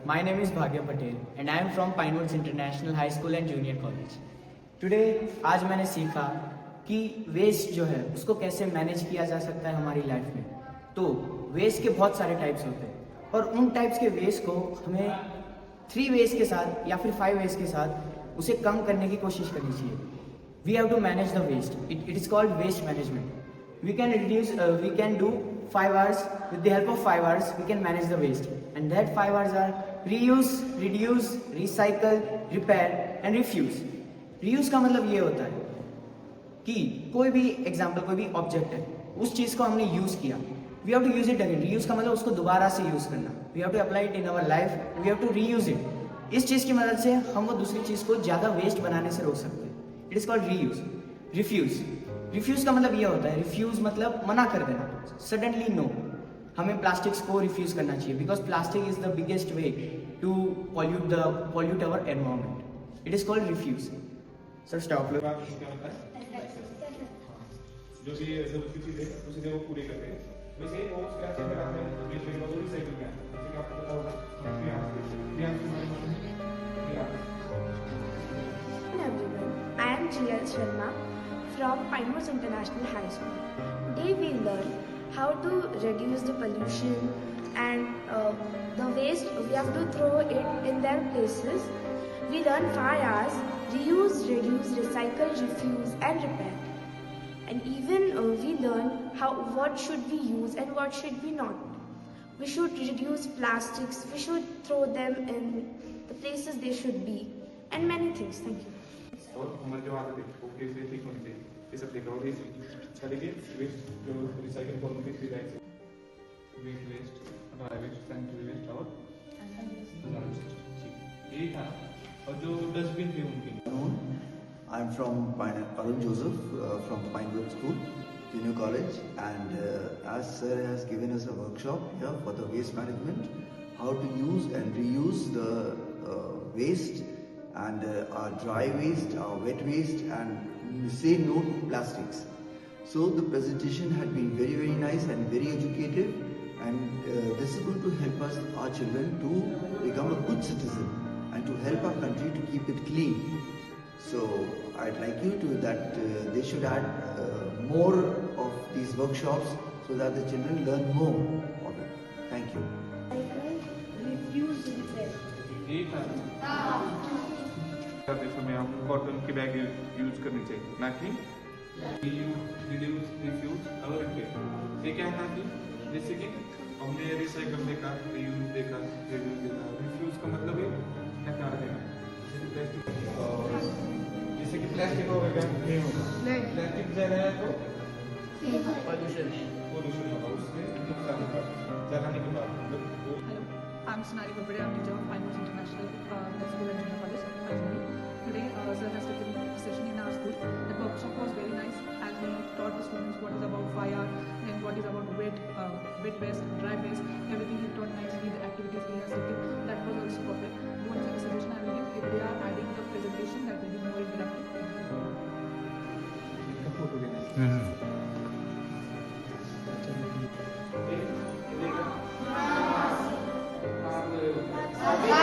My name is Bhagya Patel and I am from Pinewoods International High School and Junior College. Today, आज मैंने सीखा कि waste जो है उसको कैसे मैनेज किया जा सकता है हमारी लाइफ में। तो वेस्ट के बहुत सारे टाइप्स होते हैं और उन टाइप्स के वेस्ट को हमें 3 वेज के साथ या फिर 5 वेज के साथ उसे कम करने की कोशिश करनी चाहिए। We have to manage the waste. It is called waste management. We can do 5 hours. With the help of 5 hours, we can manage the waste. And that 5 hours are reuse, reduce, recycle, repair and refuse. Reuse का मतलब ये होता है कि कोई भी example, कोई भी ऑब्जेक्ट है, उस चीज़ को हमने यूज़ किया, we have to use it again. Reuse का मतलब उसको दोबारा से यूज़ करना। We have to apply it in our life, we have to reuse it. इस चीज़ की मदद से हम वो दूसरी चीज़ को ज़्यादा वेस्ट बनाने से रोक सकते हैं। It is called reuse. Refuse, refuse का मतलब ये होता है, रिफ्यूज़ मतलब मना कर देना, सडनली नो। हमें प्लास्टिक्स को रिफ्यूज़ करना चाहिए because plastic is the biggest way to pollute our environment. It is called refuse. Sir stop. जो भी जरूरत की चीजें उसे वो पूरी करते हैं। वैसे वो क्या चीज लगाते हैं बीच में वो रिसाइकिल किया जैसे कि आपको पता होगा I am GL Sharma from Pinewoods International High School. Today we learn how to reduce the pollution and the waste we have to throw it in their places. We learn 5 hours: reuse, reduce, recycle, refuse and repair. And even we learn what should we use and what should we not. We should reduce plastics, we should throw them in the places they should be, and many things. Thank you. और हमारे जो आदत है वो कैसे ठीक होनी चाहिए ये सब देखा और इसी तरीके वेस्ट जो रिसाइकिल फॉर्म में किया जाए wet waste dry waste sanitary waste और यही था। और जो डस्टबिन थे उनके I'm from Arun Joseph from the Pinewoods School, Junior College, and as Sir has given us a workshop here for the waste management, how to use and reuse the waste and our dry waste, our wet waste, and say no to plastics. So the presentation had been very, very nice and very educative, and this is going to help us, our children, to become a good citizen and to help our country to keep it clean. So I'd like you to that they should add more of these workshops so that the children learn more of it. Thank you. Refuse, repair. एक करते समय आप cotton की bag use करनी चाहिए, ना कि reduce, refuse और रिपेयर। ये क्या है कि जैसे कि हमने रिसाइकल देखा, रीयूज देखा, रिड्यूस देखा। रिफ्यूज का मतलब है हटा देना, जैसे कि प्लास्टिक हो गया नहीं होगा, प्लास्टिक जला है तो पोल्यूशन होगा, उससे नुकसान होगा जलाने के बाद। Hello, I'm Sonali Babade. I'm teacher of Pinewoods International High School and Junior College, Panchgani. Today, sir has taken a session in our school. The workshop was very nice as we taught the students what is about fire and what is about wet waste, dry waste. Everything he taught nicely. The activities he has taken, that was also perfect. One suggestion I will give: if they are adding the presentation, that will be more interactive. हाँ